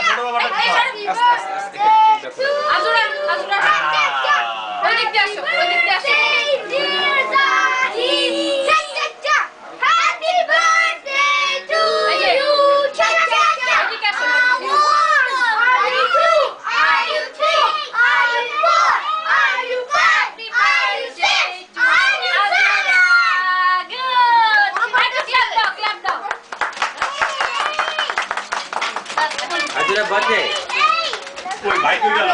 ছোট বাবাটা আজুরা আজুরা ওই দিক দিয়ে আসো ওই দিক দিয়ে আসো Aduh, birthday. ওই বাইক হয়ে গেল